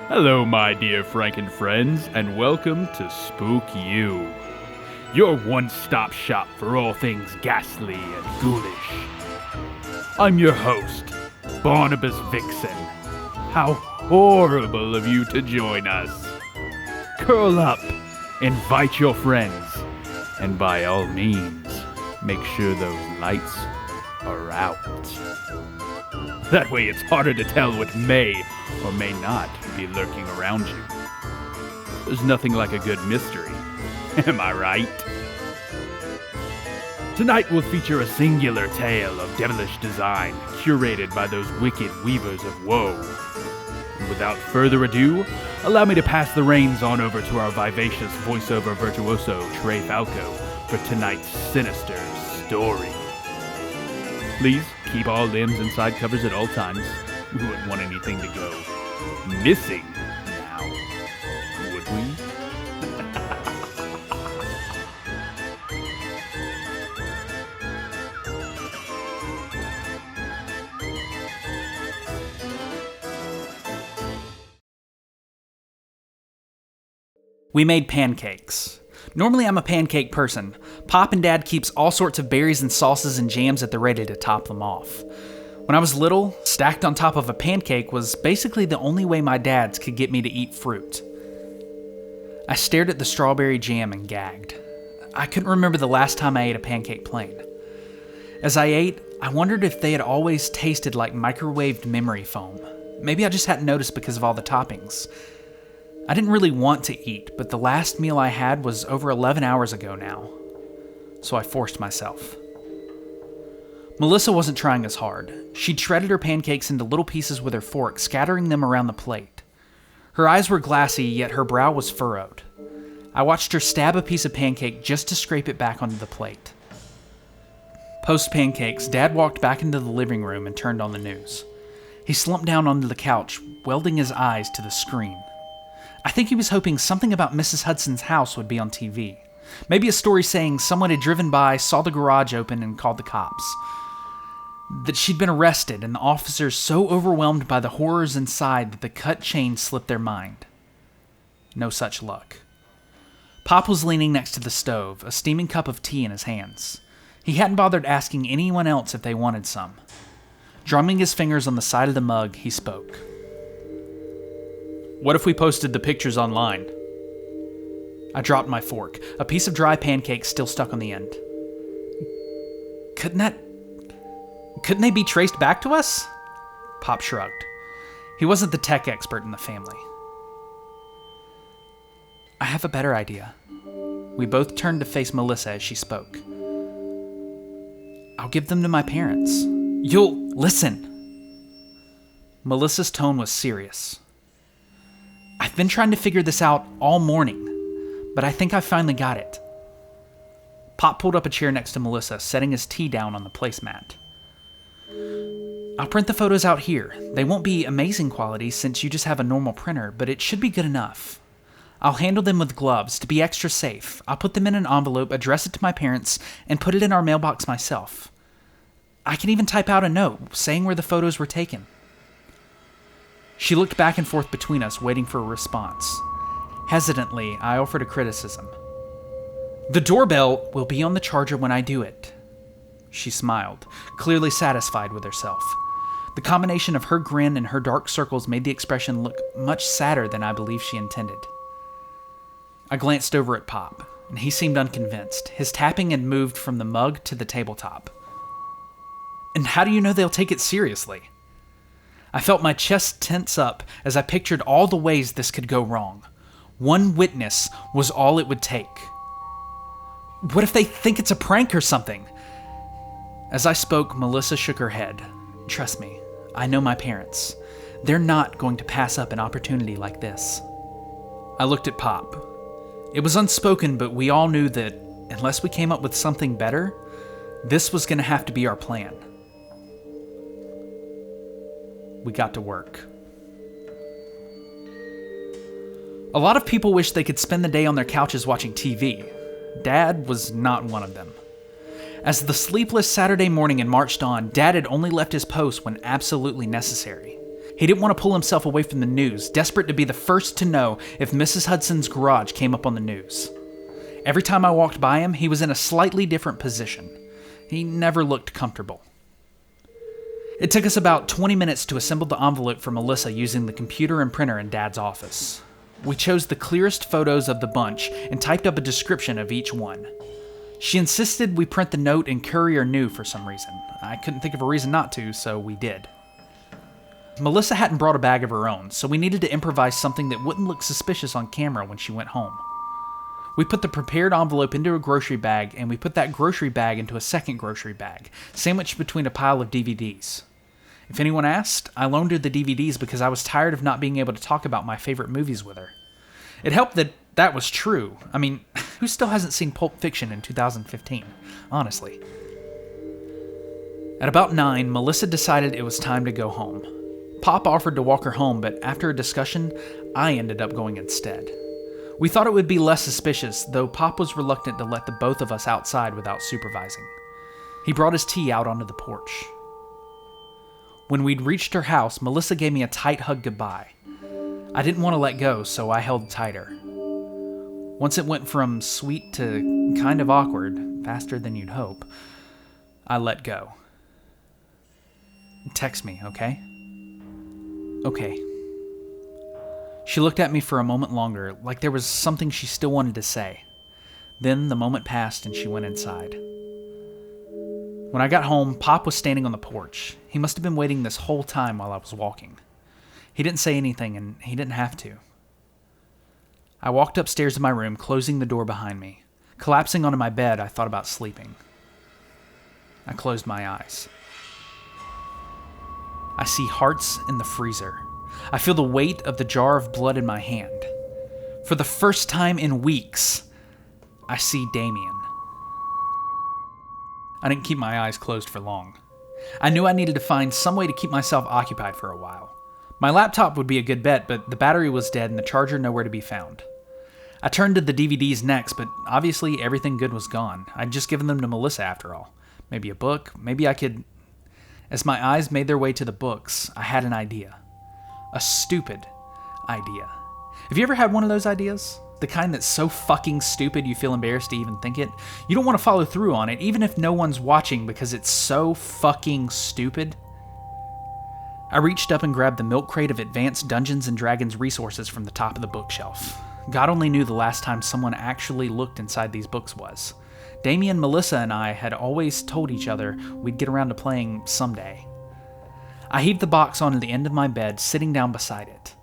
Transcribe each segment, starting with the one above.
Hello, my dear Franken friends, and welcome to Spookyou, your one-stop shop for all things ghastly and ghoulish. I'm your host, Barnabas Vixen. How horrible of you to join us. Curl up, invite your friends, and by all means, make sure those lights are out. That way it's harder to tell what may or may not be lurking around you. There's nothing like a good mystery, am I right? Tonight will feature a singular tale of devilish design curated by those wicked weavers of woe. And without further ado, allow me to pass the reins on over to our vivacious voiceover virtuoso Trey Falco for tonight's sinister story. Please keep all limbs and side covers at all times. We wouldn't want anything to go missing now, would we? We made pancakes. Normally I'm a pancake person. Pop and Dad keeps all sorts of berries and sauces and jams at the ready to top them off. When I was little, stacked on top of a pancake was basically the only way my dads could get me to eat fruit. I stared at the strawberry jam and gagged. I couldn't remember the last time I ate a pancake plain. As I ate, I wondered if they had always tasted like microwaved memory foam. Maybe I just hadn't noticed because of all the toppings. I didn't really want to eat, but the last meal I had was over 11 hours ago now, so I forced myself. Melissa wasn't trying as hard. She'd shredded her pancakes into little pieces with her fork, scattering them around the plate. Her eyes were glassy, yet her brow was furrowed. I watched her stab a piece of pancake just to scrape it back onto the plate. Post-pancakes, Dad walked back into the living room and turned on the news. He slumped down onto the couch, welding his eyes to the screen. I think he was hoping something about Mrs. Hudson's house would be on TV. Maybe a story saying someone had driven by, saw the garage open, and called the cops. That she'd been arrested, and the officers so overwhelmed by the horrors inside that the cut chain slipped their mind. No such luck. Pop was leaning next to the stove, a steaming cup of tea in his hands. He hadn't bothered asking anyone else if they wanted some. Drumming his fingers on the side of the mug, he spoke. What if we posted the pictures online? I dropped my fork, a piece of dry pancake still stuck on the end. Couldn't they be traced back to us? Pop shrugged. He wasn't the tech expert in the family. I have a better idea. We both turned to face Melissa as she spoke. I'll give them to my parents. You'll listen. Melissa's tone was serious. I've been trying to figure this out all morning, but I think I finally got it. Pop pulled up a chair next to Melissa, setting his tea down on the placemat. I'll print the photos out here. They won't be amazing quality since you just have a normal printer, but it should be good enough. I'll handle them with gloves to be extra safe. I'll put them in an envelope, address it to my parents, and put it in our mailbox myself. I can even type out a note saying where the photos were taken. She looked back and forth between us, waiting for a response. Hesitantly, I offered a criticism. The doorbell will be on the charger when I do it. She smiled, clearly satisfied with herself. The combination of her grin and her dark circles made the expression look much sadder than I believe she intended. I glanced over at Pop, and he seemed unconvinced. His tapping had moved from the mug to the tabletop. And how do you know they'll take it seriously? I felt my chest tense up as I pictured all the ways this could go wrong. One witness was all it would take. What if they think it's a prank or something? As I spoke, Melissa shook her head. Trust me, I know my parents. They're not going to pass up an opportunity like this. I looked at Pop. It was unspoken, but we all knew that unless we came up with something better, this was going to have to be our plan. We got to work. A lot of people wish they could spend the day on their couches watching TV. Dad was not one of them. As the sleepless Saturday morning had marched on, Dad had only left his post when absolutely necessary. He didn't want to pull himself away from the news, desperate to be the first to know if Mrs. Hudson's garage came up on the news. Every time I walked by him, he was in a slightly different position. He never looked comfortable. It took us about 20 minutes to assemble the envelope for Melissa using the computer and printer in Dad's office. We chose the clearest photos of the bunch and typed up a description of each one. She insisted we print the note in Courier New for some reason. I couldn't think of a reason not to, so we did. Melissa hadn't brought a bag of her own, so we needed to improvise something that wouldn't look suspicious on camera when she went home. We put the prepared envelope into a grocery bag, and we put that grocery bag into a second grocery bag, sandwiched between a pile of DVDs. If anyone asked, I loaned her the DVDs because I was tired of not being able to talk about my favorite movies with her. It helped that that was true. I mean, who still hasn't seen Pulp Fiction in 2015? Honestly. At about 9, Melissa decided it was time to go home. Pop offered to walk her home, but after a discussion, I ended up going instead. We thought it would be less suspicious, though Pop was reluctant to let the both of us outside without supervising. He brought his tea out onto the porch. When we'd reached her house, Melissa gave me a tight hug goodbye. I didn't want to let go, so I held tighter. Once it went from sweet to kind of awkward, faster than you'd hope, I let go. Text me, okay? Okay. She looked at me for a moment longer, like there was something she still wanted to say. Then the moment passed and she went inside. When I got home, Pop was standing on the porch. He must have been waiting this whole time while I was walking. He didn't say anything, and he didn't have to. I walked upstairs to my room, closing the door behind me. Collapsing onto my bed, I thought about sleeping. I closed my eyes. I see hearts in the freezer. I feel the weight of the jar of blood in my hand. For the first time in weeks, I see Damien. I didn't keep my eyes closed for long. I knew I needed to find some way to keep myself occupied for a while. My laptop would be a good bet, but the battery was dead and the charger nowhere to be found. I turned to the DVDs next, but obviously everything good was gone. I'd just given them to Melissa after all. Maybe a book, maybe I could... As my eyes made their way to the books, I had an idea. A stupid idea. Have you ever had one of those ideas? The kind that's so fucking stupid you feel embarrassed to even think it? You don't want to follow through on it, even if no one's watching, because it's so fucking stupid? I reached up and grabbed the milk crate of Advanced Dungeons & Dragons resources from the top of the bookshelf. God only knew the last time someone actually looked inside these books was. Damien, Melissa, and I had always told each other we'd get around to playing someday. I heaved the box onto the end of my bed, sitting down beside it.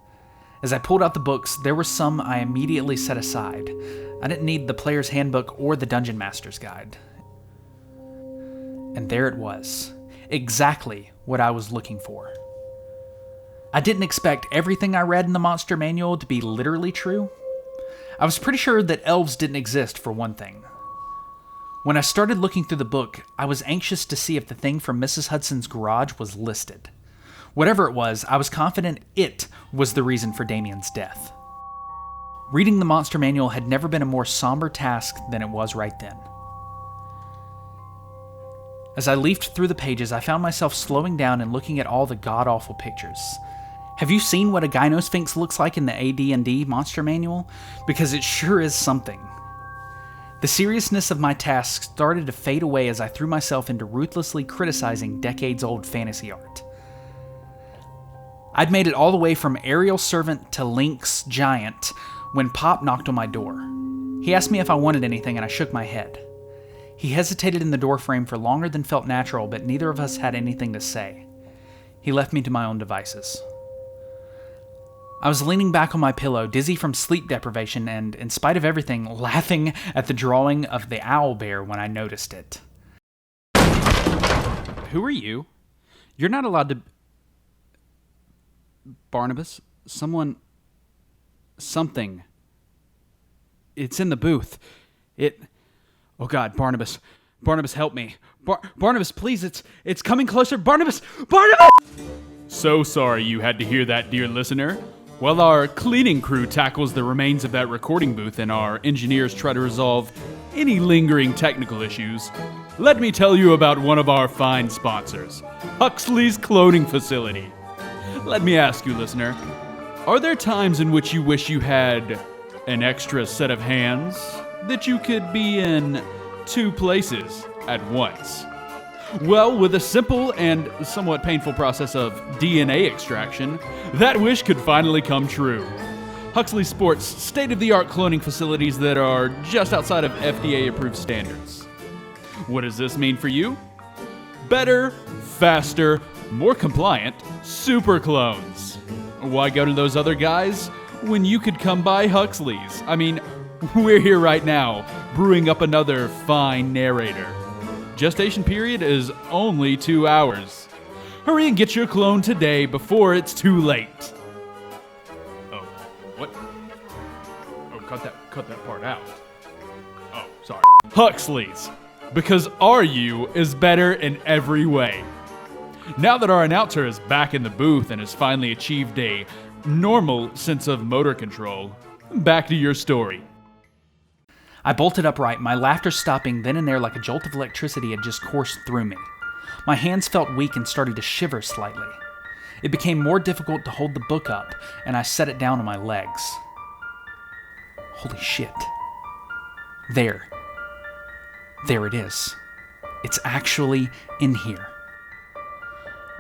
As I pulled out the books, there were some I immediately set aside. I didn't need the Player's Handbook or the Dungeon Master's Guide. And there it was. Exactly what I was looking for. I didn't expect everything I read in the Monster Manual to be literally true. I was pretty sure that elves didn't exist, for one thing. When I started looking through the book, I was anxious to see if the thing from Mrs. Hudson's garage was listed. Whatever it was, I was confident it was the reason for Damien's death. Reading the Monster Manual had never been a more somber task than it was right then. As I leafed through the pages, I found myself slowing down and looking at all the god-awful pictures. Have you seen what a Gynosphinx looks like in the AD&D Monster Manual? Because it sure is something. The seriousness of my task started to fade away as I threw myself into ruthlessly criticizing decades-old fantasy art. I'd made it all the way from aerial servant to Lynx giant when Pop knocked on my door. He asked me if I wanted anything, and I shook my head. He hesitated in the doorframe for longer than felt natural, but neither of us had anything to say. He left me to my own devices. I was leaning back on my pillow, dizzy from sleep deprivation, and, in spite of everything, laughing at the drawing of the owl bear when I noticed it. Who are you? You're not allowed to... Barnabas? Something. It's in the booth. Oh God, Barnabas. Barnabas, help me. Barnabas, please, it's coming closer. Barnabas! So sorry you had to hear that, dear listener. While our cleaning crew tackles the remains of that recording booth and our engineers try to resolve any lingering technical issues, let me tell you about one of our fine sponsors, Huxley's Cloning Facility. Let me ask you, listener, are there times in which you wish you had an extra set of hands that you could be in 2 places at once? Well, with a simple and somewhat painful process of DNA extraction, that wish could finally come true. Huxley sports state-of-the-art cloning facilities that are just outside of FDA-approved standards. What does this mean for you? Better, faster, more compliant super clones. Why go to those other guys when you could come by Huxley's? I mean, we're here right now, brewing up another fine narrator. Gestation period is only 2 hours. Hurry and get your clone today before it's too late. Oh, what? Oh, cut that part out. Oh, sorry. Huxley's, because RU is better in every way. Now that our announcer is back in the booth and has finally achieved a normal sense of motor control, back to your story. I bolted upright, my laughter stopping then and there like a jolt of electricity had just coursed through me. My hands felt weak and started to shiver slightly. It became more difficult to hold the book up, and I set it down on my legs. Holy shit. There it is. It's actually in here.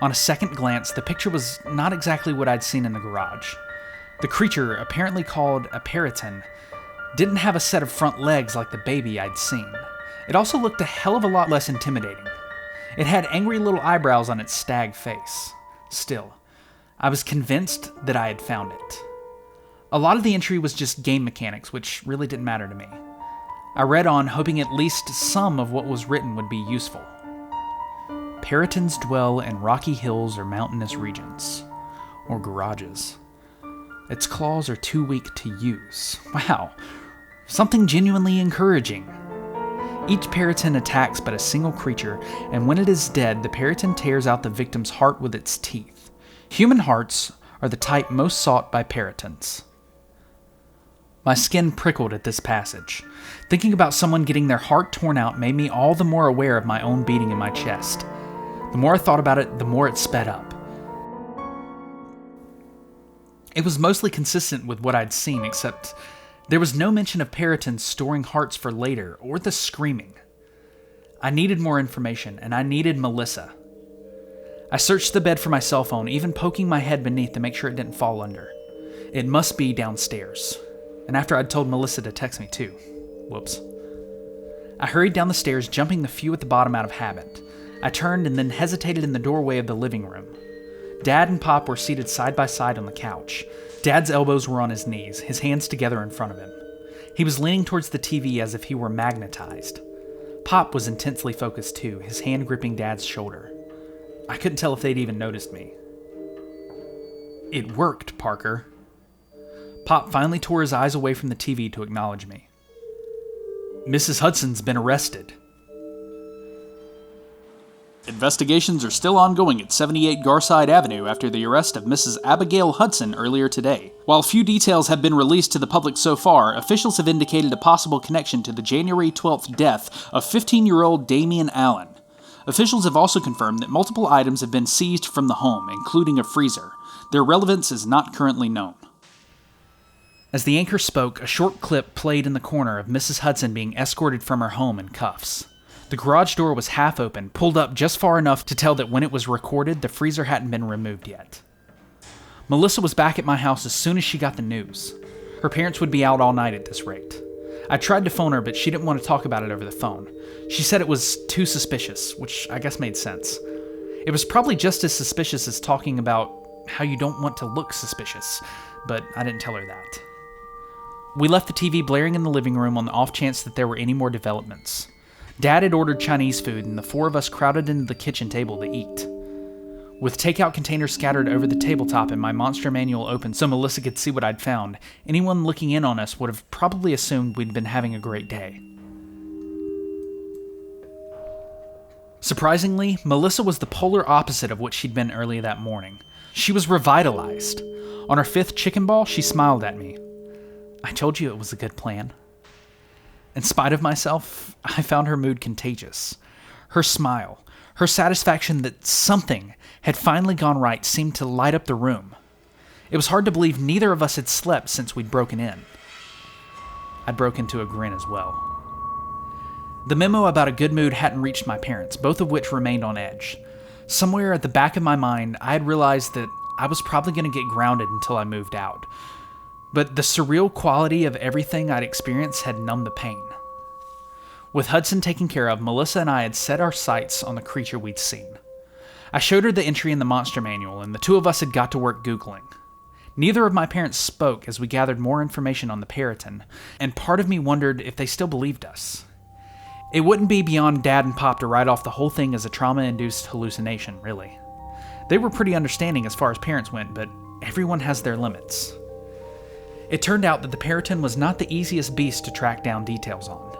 On a second glance, the picture was not exactly what I'd seen in the garage. The creature, apparently called a Parrotin, didn't have a set of front legs like the baby I'd seen. It also looked a hell of a lot less intimidating. It had angry little eyebrows on its stag face. Still, I was convinced that I had found it. A lot of the entry was just game mechanics, which really didn't matter to me. I read on, hoping at least some of what was written would be useful. Parrotins dwell in rocky hills or mountainous regions, or garages. Its claws are too weak to use. Wow, something genuinely encouraging. Each Parrotin attacks but a single creature, and when it is dead, the Parrotin tears out the victim's heart with its teeth. Human hearts are the type most sought by Parrotins. My skin prickled at this passage. Thinking about someone getting their heart torn out made me all the more aware of my own beating in my chest. The more I thought about it, the more it sped up. It was mostly consistent with what I'd seen, except there was no mention of Parrotins storing hearts for later, or the screaming. I needed more information, and I needed Melissa. I searched the bed for my cell phone, even poking my head beneath to make sure it didn't fall under. It must be downstairs. And after I'd told Melissa to text me too. Whoops. I hurried down the stairs, jumping the few at the bottom out of habit. I turned and then hesitated in the doorway of the living room. Dad and Pop were seated side by side on the couch. Dad's elbows were on his knees, his hands together in front of him. He was leaning towards the TV as if he were magnetized. Pop was intensely focused too, his hand gripping Dad's shoulder. I couldn't tell if they'd even noticed me. It worked, Parker. Pop finally tore his eyes away from the TV to acknowledge me. Mrs. Hudson's been arrested. Investigations are still ongoing at 78 Garside Avenue after the arrest of Mrs. Abigail Hudson earlier today. While few details have been released to the public so far, officials have indicated a possible connection to the January 12th death of 15-year-old Damian Allen. Officials have also confirmed that multiple items have been seized from the home, including a freezer. Their relevance is not currently known. As the anchor spoke, a short clip played in the corner of Mrs. Hudson being escorted from her home in cuffs. The garage door was half open, pulled up just far enough to tell that when it was recorded, the freezer hadn't been removed yet. Melissa was back at my house as soon as she got the news. Her parents would be out all night at this rate. I tried to phone her, but she didn't want to talk about it over the phone. She said it was too suspicious, which I guess made sense. It was probably just as suspicious as talking about how you don't want to look suspicious, but I didn't tell her that. We left the TV blaring in the living room on the off chance that there were any more developments. Dad had ordered Chinese food, and the four of us crowded into the kitchen table to eat. With takeout containers scattered over the tabletop and my monster manual open so Melissa could see what I'd found, anyone looking in on us would have probably assumed we'd been having a great day. Surprisingly, Melissa was the polar opposite of what she'd been earlier that morning. She was revitalized. On her fifth chicken ball, she smiled at me. I told you it was a good plan. In spite of myself, I found her mood contagious. Her smile, Her satisfaction that something had finally gone right seemed to light up the room. It was hard to believe neither of us had slept since we'd broken in. I broke into a grin as well. The memo about a good mood hadn't reached my parents, both of which remained on edge. Somewhere at the back of my mind, I had realized that I was probably going to get grounded until I moved out. But the surreal quality of everything I'd experienced had numbed the pain. With Hudson taken care of, Melissa and I had set our sights on the creature we'd seen. I showed her the entry in the monster manual, and the two of us had got to work Googling. Neither of my parents spoke as we gathered more information on the Parrotin, and part of me wondered if they still believed us. It wouldn't be beyond Dad and Pop to write off the whole thing as a trauma-induced hallucination, really. They were pretty understanding as far as parents went, but everyone has their limits. It turned out that the Parrotin was not the easiest beast to track down details on.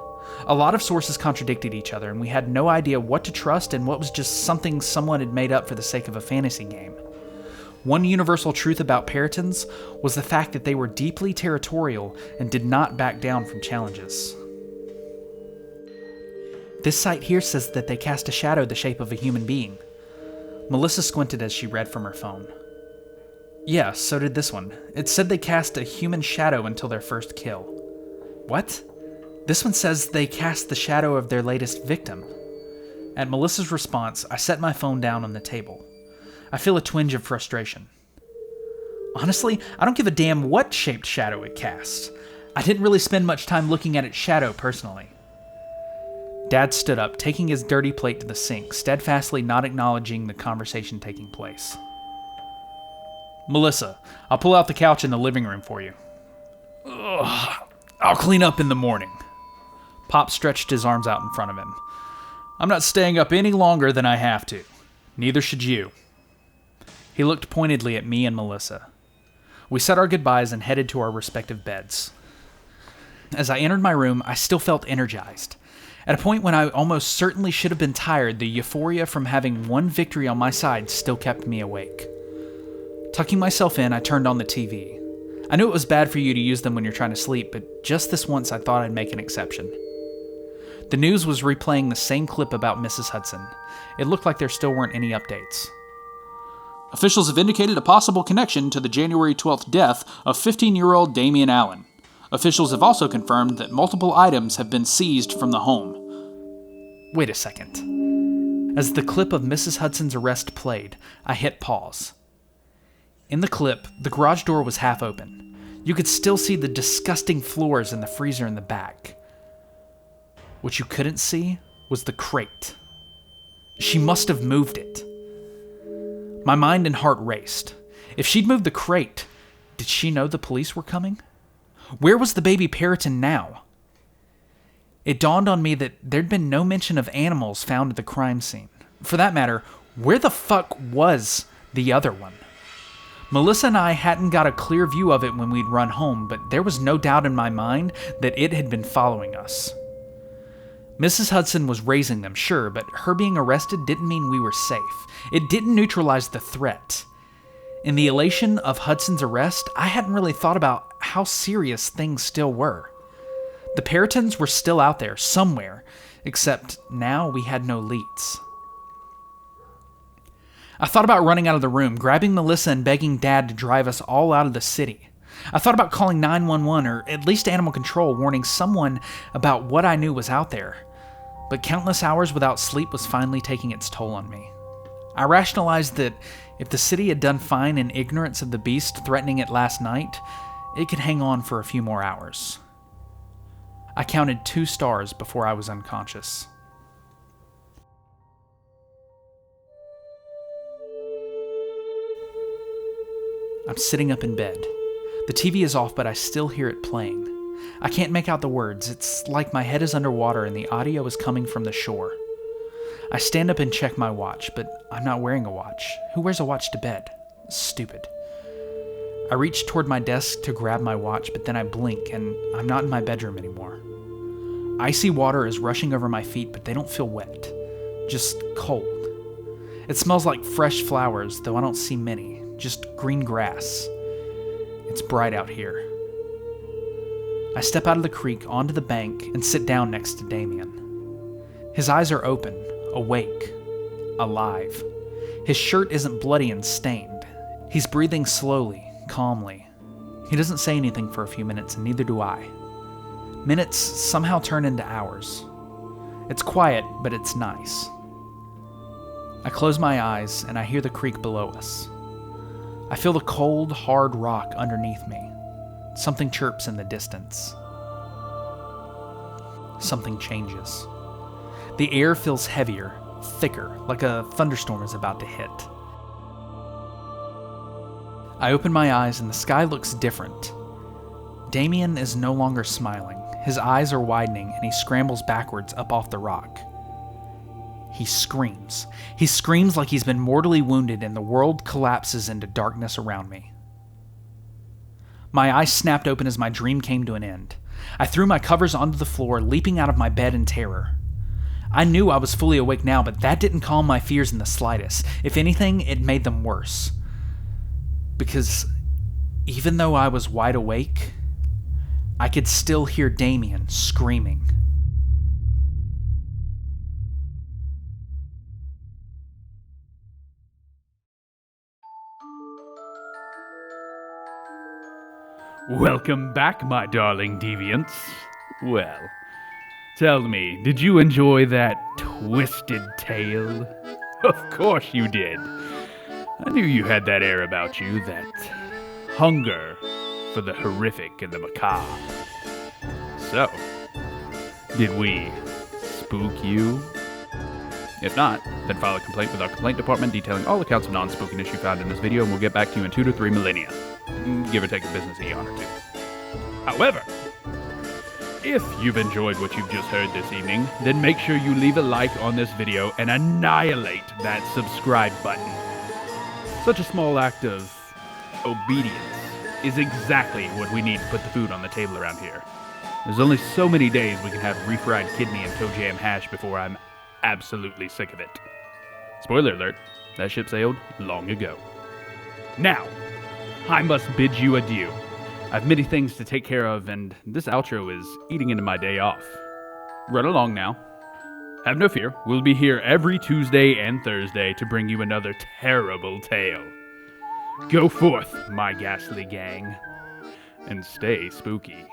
A lot of sources contradicted each other, and we had no idea what to trust and what was just something someone had made up for the sake of a fantasy game. One universal truth about Parrotins was the fact that they were deeply territorial and did not back down from challenges. This site here says that they cast a shadow the shape of a human being. Melissa squinted as she read from her phone. Yeah, so did this one. It said they cast a human shadow until their first kill. What? This one says they cast the shadow of their latest victim. At Melissa's response, I set my phone down on the table. I feel a twinge of frustration. Honestly, I don't give a damn what shaped shadow it casts. I didn't really spend much time looking at its shadow personally. Dad stood up, taking his dirty plate to the sink, steadfastly not acknowledging the conversation taking place. Melissa, I'll pull out the couch in the living room for you. Ugh, I'll clean up in the morning. Pop stretched his arms out in front of him. I'm not staying up any longer than I have to. Neither should you. He looked pointedly at me and Melissa. We said our goodbyes and headed to our respective beds. As I entered my room, I still felt energized. At a point when I almost certainly should have been tired, the euphoria from having one victory on my side still kept me awake. Tucking myself in, I turned on the TV. I knew it was bad for you to use them when you're trying to sleep, but just this once I thought I'd make an exception. The news was replaying the same clip about Mrs. Hudson. It looked like there still weren't any updates. Officials have indicated a possible connection to the January 12th death of 15-year-old Damian Allen. Officials have also confirmed that multiple items have been seized from the home. Wait a second. As the clip of Mrs. Hudson's arrest played, I hit pause. In the clip, the garage door was half open. You could still see the disgusting floors and the freezer in the back. What you couldn't see was the crate. She must have moved it. My mind and heart raced. If she'd moved the crate, did she know the police were coming? Where was the baby Parrotin now? It dawned on me that there'd been no mention of animals found at the crime scene. For that matter, where the fuck was the other one? Melissa and I hadn't got a clear view of it when we'd run home, but there was no doubt in my mind that it had been following us. Mrs. Hudson was raising them, sure, but her being arrested didn't mean we were safe. It didn't neutralize the threat. In the elation of Hudson's arrest, I hadn't really thought about how serious things still were. The Parrotins were still out there, somewhere, except now we had no leads. I thought about running out of the room, grabbing Melissa and begging Dad to drive us all out of the city. I thought about calling 911 or at least animal control, warning someone about what I knew was out there. But countless hours without sleep was finally taking its toll on me. I rationalized that if the city had done fine in ignorance of the beast threatening it last night, it could hang on for a few more hours. I counted 2 stars before I was unconscious. I'm sitting up in bed. The TV is off, but I still hear it playing. I can't make out the words. It's like my head is underwater and the audio is coming from the shore. I stand up and check my watch, but I'm not wearing a watch. Who wears a watch to bed? Stupid. I reach toward my desk to grab my watch, but then I blink and I'm not in my bedroom anymore. Icy water is rushing over my feet, but they don't feel wet. Just cold. It smells like fresh flowers, though I don't see many. Just green grass. It's bright out here. I step out of the creek onto the bank and sit down next to Damien. His eyes are open, awake. alive. His shirt isn't bloody and stained. He's breathing slowly, calmly. He doesn't say anything for a few minutes, and neither do I. Minutes somehow turn into hours. It's quiet, but it's nice. I close my eyes, and I hear the creek below us. I feel the cold, hard rock underneath me. Something chirps in the distance. Something changes. The air feels heavier, thicker, like a thunderstorm is about to hit. I open my eyes and the sky looks different. Damien is no longer smiling. His eyes are widening and he scrambles backwards up off the rock. He screams. He screams like he's been mortally wounded and the world collapses into darkness around me. My eyes snapped open as my dream came to an end. I threw my covers onto the floor, leaping out of my bed in terror. I knew I was fully awake now, but that didn't calm my fears in the slightest. If anything, it made them worse. Because even though I was wide awake, I could still hear Damien screaming. Welcome back, my darling deviants. Well, tell me, did you enjoy that twisted tale? Of course you did. I knew you had that air about you, that hunger for the horrific and the macabre. So, did we spook you? If not, then file a complaint with our complaint department detailing all accounts of non-spookiness you found in this video, and we'll get back to you in 2 to 3 millennia. Give or take a business eon or two. However, if you've enjoyed what you've just heard this evening, then make sure you leave a like on this video and annihilate that subscribe button. Such a small act of obedience is exactly what we need to put the food on the table around here. There's only so many days we can have refried kidney and toe jam hash before I'm absolutely sick of it. Spoiler alert, that ship sailed long ago. Now, I must bid you adieu. I've many things to take care of, and this outro is eating into my day off. Run along now. Have no fear, we'll be here every Tuesday and Thursday to bring you another terrible tale. Go forth, my ghastly gang, and stay spooky.